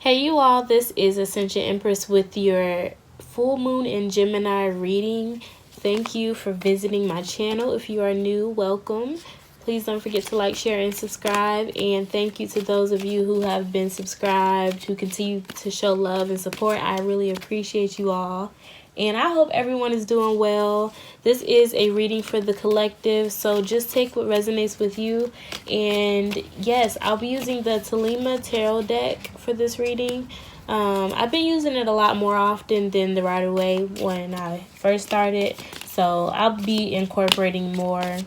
Hey you all, this is Ascension Empress with your full moon in Gemini reading. Thank you for visiting my channel. If you are new, welcome. Please don't forget to like, share, and subscribe. And thank you to those of you who have been subscribed, who continue to show love and support. I really appreciate you all. And I hope everyone is doing well. This is a reading for the collective, so just take what resonates with you. And yes, I'll be using the Talima Tarot deck for this reading. I've been using it a lot more often than the Rider-Waite when I first started, so I'll be incorporating more.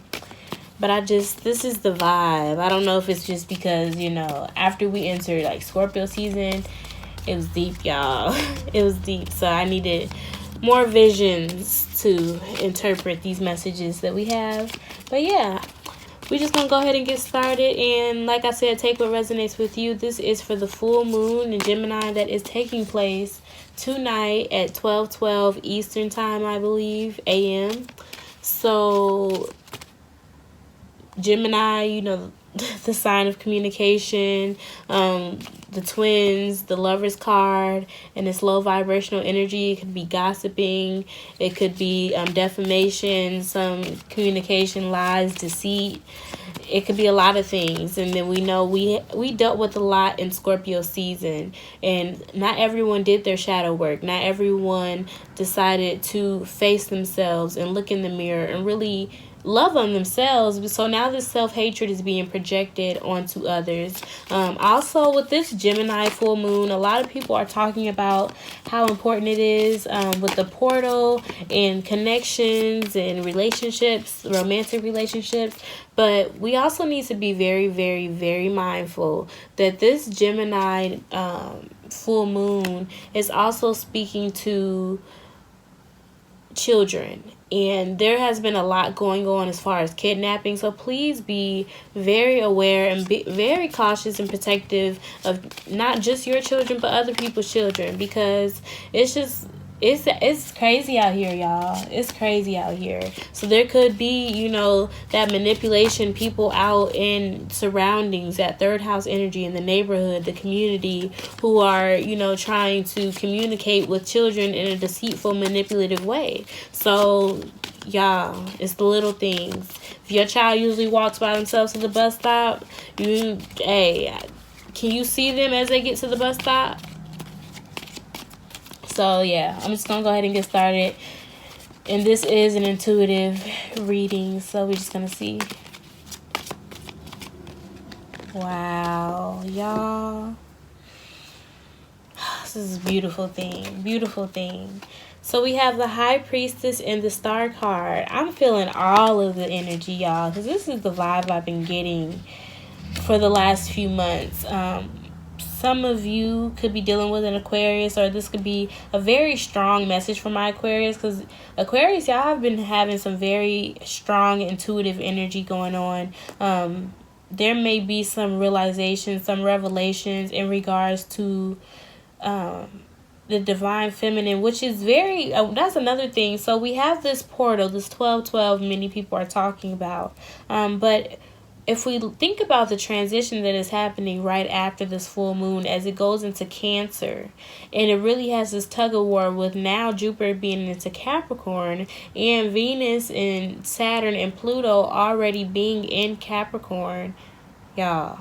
But this is the vibe. I don't know if it's just because, after we entered like Scorpio season, it was deep, y'all. It was deep, so I needed more visions to interpret these messages that we have. But yeah, we're just gonna go ahead and get started. And like I said, take what resonates with you. This is for the full moon in Gemini that is taking place tonight at 12:12 Eastern time, I believe, a.m. So Gemini, the sign of communication, the twins, the Lover's card, and this low vibrational energy. It could be gossiping, it could be defamation, some communication, lies, deceit. It could be a lot of things. And then we know we dealt with a lot in Scorpio season, and not everyone did their shadow work. Not everyone decided to face themselves and look in the mirror and really love on themselves. So now this self-hatred is being projected onto others. Also with this Gemini full moon, a lot of people are talking about how important it is with the portal and connections and relationships, romantic relationships. But we also need to be very, very, very mindful that this Gemini full moon is also speaking to children. And there has been a lot going on as far as kidnapping. So please be very aware and be very cautious and protective of not just your children, but other people's children. Because it's crazy out here, y'all. It's crazy out here. So there could be, that manipulation, people out in surroundings, that third house energy in the neighborhood, the community, who are, trying to communicate with children in a deceitful, manipulative way. So, y'all, it's the little things. If your child usually walks by themselves to the bus stop, can you see them as they get to the bus stop? So yeah, I'm just gonna go ahead and get started. And this is an intuitive reading, so we're just gonna see. Wow, y'all. This is a beautiful thing. Beautiful thing. So we have the High Priestess and the Star card. I'm feeling all of the energy, y'all, because this is the vibe I've been getting for the last few months. Some of you could be dealing with an Aquarius, or this could be a very strong message for my Aquarius, because Aquarius, y'all have been having some very strong intuitive energy going on. There may be some realizations, some revelations in regards to the divine feminine, which is very, that's another thing. So we have this portal, this 12/12 many people are talking about. But if we think about the transition that is happening right after this full moon as it goes into Cancer, and it really has this tug of war with now Jupiter being into Capricorn and Venus and Saturn and Pluto already being in Capricorn, y'all.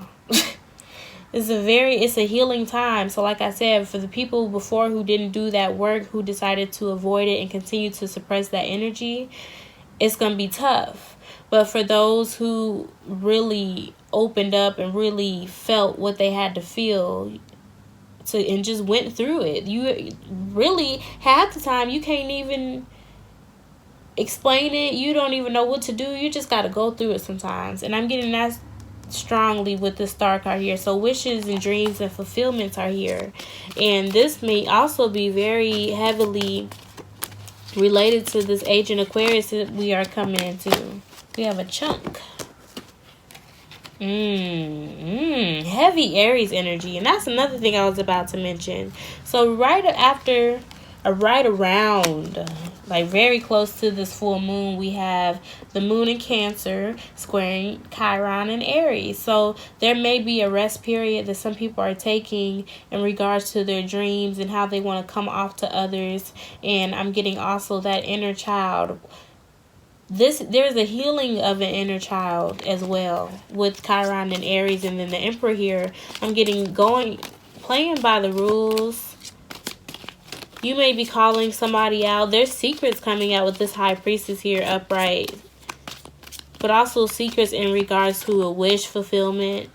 It's a healing time. So like I said, for the people before who didn't do that work, who decided to avoid it and continue to suppress that energy, it's going to be tough. But for those who really opened up and really felt what they had to feel and just went through it, you really, half the time, you can't even explain it. You don't even know what to do. You just got to go through it sometimes. And I'm getting that strongly with the Star card here. So wishes and dreams and fulfillments are here. And this may also be very heavily related to this age in Aquarius that we are coming into. We have a chunk. Heavy Aries energy. And that's another thing I was about to mention. So right after right around, like very close to this full moon, we have the moon in Cancer squaring Chiron in Aries. So there may be a rest period that some people are taking in regards to their dreams and how they want to come off to others. And I'm getting also that inner child. There's a healing of an inner child as well with Chiron and Aries. And then the Emperor here, I'm getting playing by the rules. You may be calling somebody out. There's secrets coming out with this High Priestess here upright. But also secrets in regards to a wish fulfillment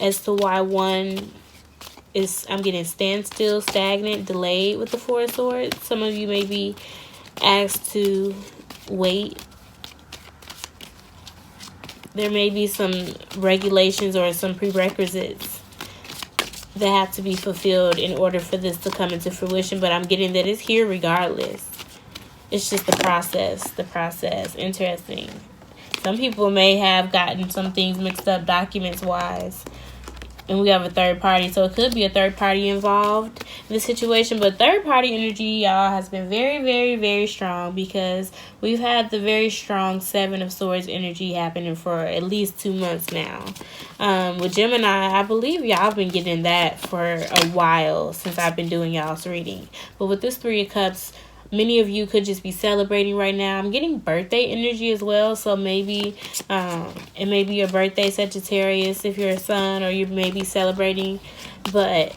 as to why one is, I'm getting standstill, stagnant, delayed with the Four of Swords. Some of you may be asked to wait. There may be some regulations or some prerequisites that have to be fulfilled in order for this to come into fruition. But I'm getting that it's here regardless. It's just the process. Interesting. Some people may have gotten some things mixed up documents-wise. And we have a third party. So it could be a third party involved in the situation. But third party energy, y'all, has been very, very, very strong. Because we've had the very strong Seven of Swords energy happening for at least 2 months now. With Gemini, I believe y'all have been getting that for a while since I've been doing y'all's reading. But with this Three of Cups, many of you could just be celebrating right now. I'm getting birthday energy as well. So maybe it may be your birthday, Sagittarius, if you're a son, or you may be celebrating. But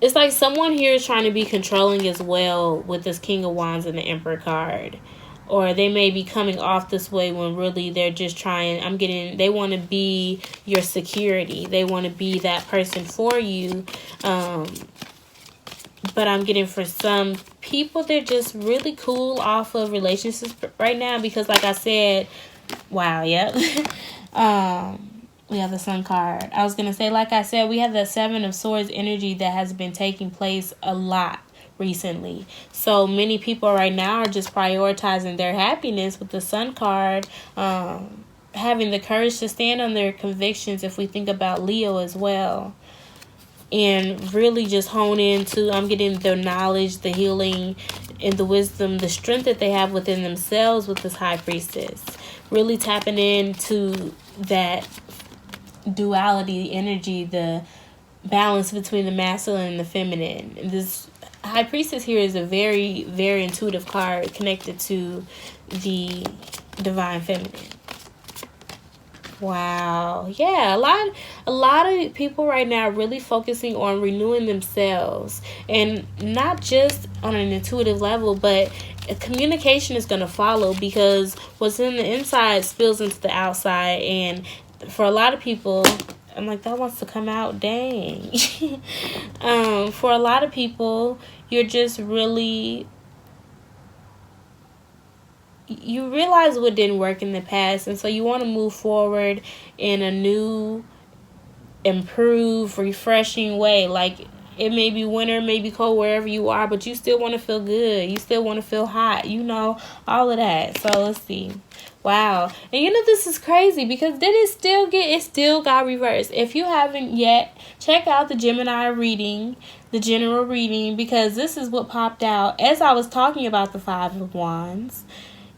it's like someone here is trying to be controlling as well with this King of Wands and the Emperor card. Or they may be coming off this way when really they're just trying. They want to be your security. They want to be that person for you. But I'm getting for some people, they're just really cool off of relationships right now. Because like I said, wow, yep. We have the Sun card. I was going to say, like I said, we have the Seven of Swords energy that has been taking place a lot recently. So many people right now are just prioritizing their happiness with the Sun card. Having the courage to stand on their convictions if we think about Leo as well. And really just hone into, I'm getting the knowledge, the healing, and the wisdom, the strength that they have within themselves with this High Priestess. Really tapping into that duality energy, the balance between the masculine and the feminine. And this High Priestess here is a very, very intuitive card connected to the divine feminine. Wow. Yeah, a lot of people right now are really focusing on renewing themselves, and not just on an intuitive level, but communication is going to follow, because what's in the inside spills into the outside. And for a lot of people, I'm like, that wants to come out, dang. For a lot of people, you're just really, you realize what didn't work in the past, and so you want to move forward in a new, improved, refreshing way. Like, it may be winter, may be cold wherever you are, but you still want to feel good. You still want to feel hot, all of that. So let's see. Wow. And this is crazy, because then it still got reversed. If you haven't yet, check out the Gemini reading, the general reading, because this is what popped out as I was talking about the Five of Wands.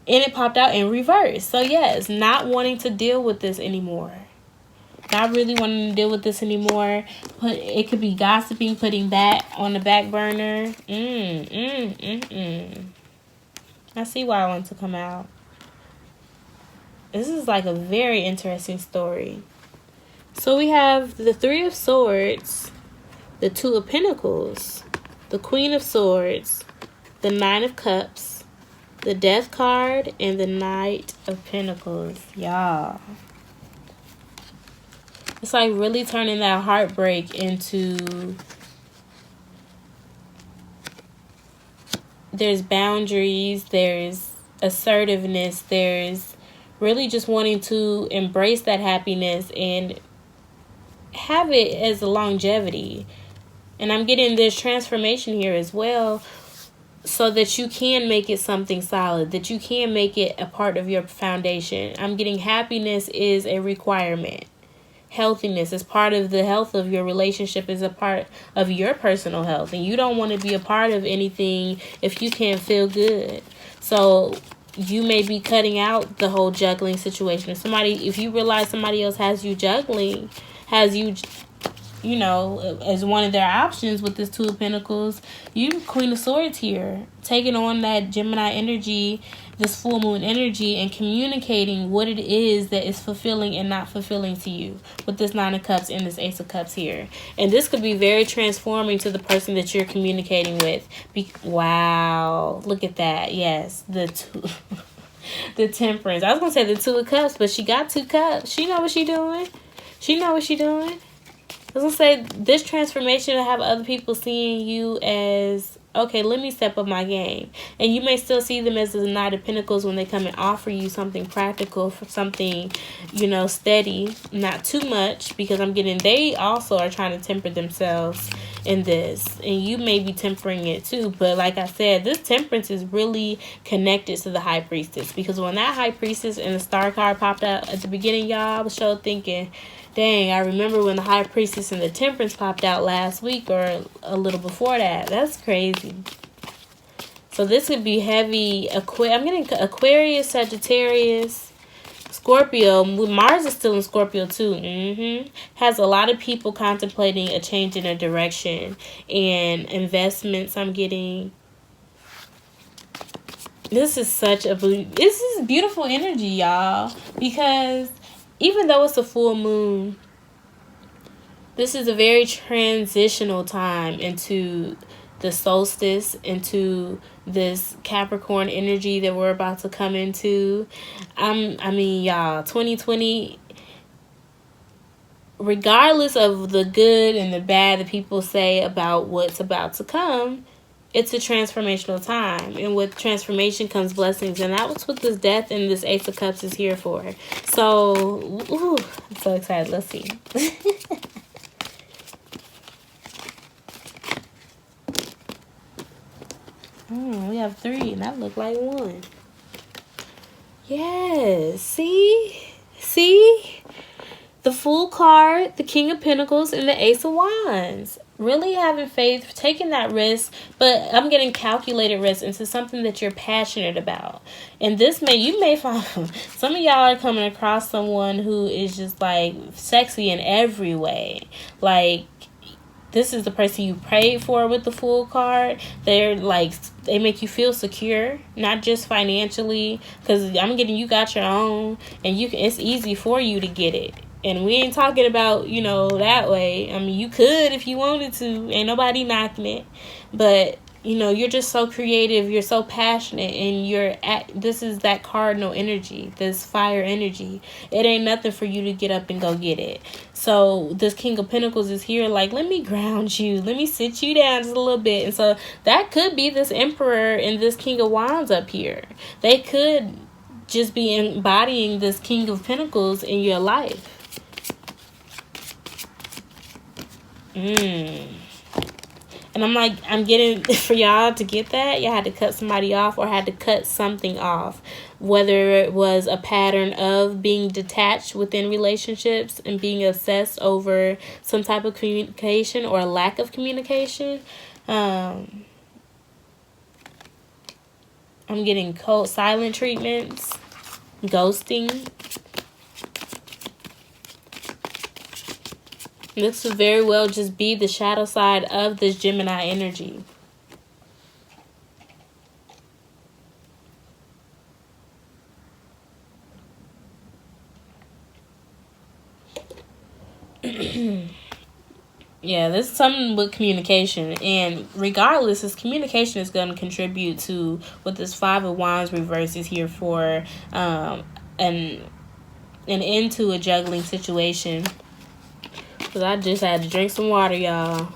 And it popped out in reverse. So yes, not wanting to deal with this anymore. Not really wanting to deal with this anymore. It could be gossiping, putting that on the back burner. I see why I want to come out. This is like a very interesting story. So we have the Three of Swords, the Two of Pentacles, the Queen of Swords, the Nine of Cups, the Death card, and the Knight of Pentacles. Y'all. It's like really turning that heartbreak into, there's boundaries, there's assertiveness, there's really just wanting to embrace that happiness and have it as a longevity. And I'm getting this transformation here as well, so that you can make it something solid, that you can make it a part of your foundation. I'm getting happiness is a requirement. healthiness. It's part of the health of your relationship, is a part of your personal health. And you don't want to be a part of anything if you can't feel good. So you may be cutting out the whole juggling situation. If you realize somebody else has you juggling, has you, as one of their options with this Two of Pentacles, you Queen of Swords here, taking on that Gemini energy, this full moon energy, and communicating what it is that is fulfilling and not fulfilling to you with this Nine of Cups and this Ace of Cups here. And this could be very transforming to the person that you're communicating with. Wow, look at that. Yes, the Temperance. I was going to say the Two of Cups, but she got 2 cups. She know what she doing. I was going to say, this transformation will have other people seeing you as, okay, let me step up my game. And you may still see them as the Knight of Pentacles when they come and offer you something practical, for something, steady, not too much, because I'm getting they also are trying to temper themselves in this. And you may be tempering it too. But like I said, this Temperance is really connected to the High Priestess, because when that High Priestess and the Star card popped out at the beginning, y'all, I was so thinking, dang, I remember when the High Priestess and the Temperance popped out last week or a little before that. That's crazy. So this could be heavy. I'm getting Aquarius, Sagittarius, Scorpio. Mars is still in Scorpio too. Has a lot of people contemplating a change in a direction and investments. I'm getting. This is beautiful energy, y'all, because even though it's a full moon, this is a very transitional time into the solstice, into this Capricorn energy that we're about to come into. Y'all, 2020, regardless of the good and the bad that people say about what's about to come, it's a transformational time. And with transformation comes blessings. And that's what this Death and this Ace of Cups is here for. So, I'm so excited. Let's see. We have 3 and that looked like 1. Yes. See? The Fool card, the King of Pentacles, and the Ace of Wands. Really having faith, taking that risk, but I'm getting calculated risk into something that you're passionate about. And you may find some of y'all are coming across someone who is just like sexy in every way. Like, this is the person you prayed for with the Fool card. They make you feel secure, not just financially, because I'm getting, you got your own, and it's easy for you to get it. And we ain't talking about, that way. I mean, you could if you wanted to. Ain't nobody knocking it. But, you're just so creative. You're so passionate. And this is that cardinal energy, this fire energy. It ain't nothing for you to get up and go get it. So this King of Pentacles is here like, let me ground you. Let me sit you down just a little bit. And so that could be this Emperor and this King of Wands up here. They could just be embodying this King of Pentacles in your life. And I'm getting, for y'all to get that, y'all had to cut somebody off or had to cut something off. Whether it was a pattern of being detached within relationships and being obsessed over some type of communication or a lack of communication. I'm getting cold, silent treatments, ghosting. This could very well just be the shadow side of this Gemini energy. Yeah, this is something with communication. And regardless, this communication is going to contribute to what this Five of Wands reverse is here for. An end to a juggling situation. Because I just had to drink some water, y'all.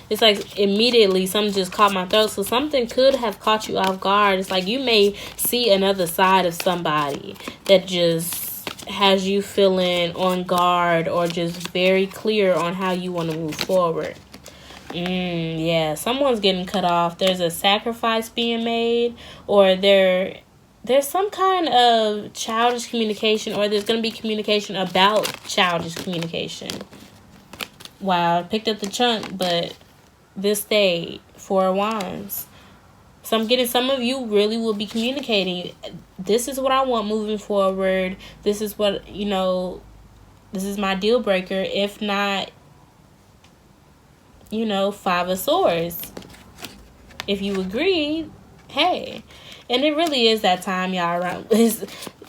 It's like immediately something just caught my throat. So something could have caught you off guard. It's like you may see another side of somebody that just has you feeling on guard or just very clear on how you want to move forward. Yeah, someone's getting cut off. There's a sacrifice being made, or there's some kind of childish communication, or there's going to be communication about childish communication. Wow, I picked up the chunk, but this stayed. Four of Wands. So I'm getting some of you really will be communicating. This is what I want moving forward. This is what, you know, this is my deal breaker. If not, you know, Five of Swords. If you agree, hey. And it really is that time, y'all. Around tis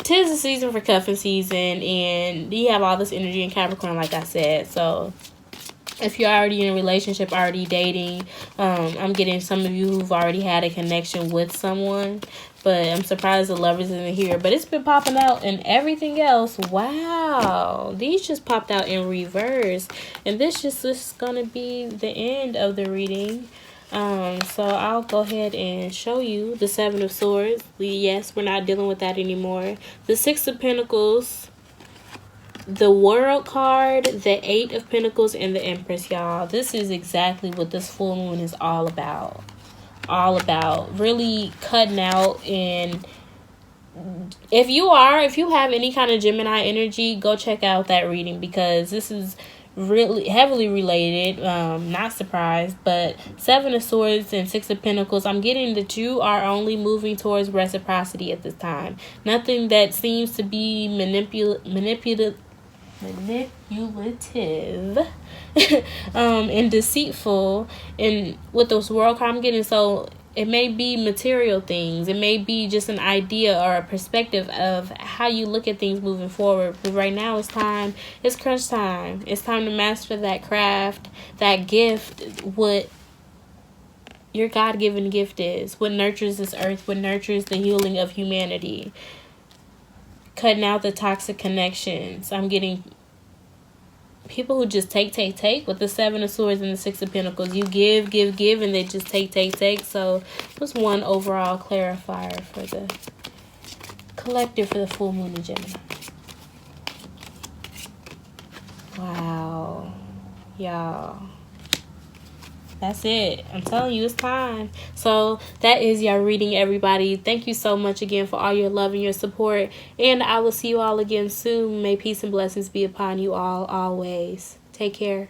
the season for cuffing season, and you have all this energy in Capricorn, like I said. So if you're already in a relationship, already dating, I'm getting some of you who've already had a connection with someone. But I'm surprised the Lovers isn't here. But it's been popping out and everything else. Wow. These just popped out in reverse. And this is going to be the end of the reading. So I'll go ahead and show you the Seven of Swords. Yes, we're not dealing with that anymore. The Six of Pentacles, the World card, the Eight of Pentacles, and the Empress, y'all. This is exactly what this full moon is all about. All about really cutting out. And if you have any kind of Gemini energy, go check out that reading, because this is really heavily related. Not surprised, but Seven of Swords and Six of Pentacles, I'm getting that you are only moving towards reciprocity at this time. Nothing that seems to be manipulative and deceitful. And with those World card I'm getting, so it may be material things, it may be just an idea or a perspective of how you look at things moving forward. But right now it's crunch time. It's time to master that craft, that gift, what your God-given gift is, what nurtures this earth, what nurtures the healing of humanity. Cutting out the toxic connections. I'm getting people who just take with the Seven of Swords and the Six of Pentacles. You give, and they just take. So what's one overall clarifier for the collective for the full moon in Gemini? Wow. Y'all. That's it. I'm telling you, it's time. So that is your reading, everybody. Thank you so much again for all your love and your support. And I will see you all again soon. May peace and blessings be upon you all always. Take care.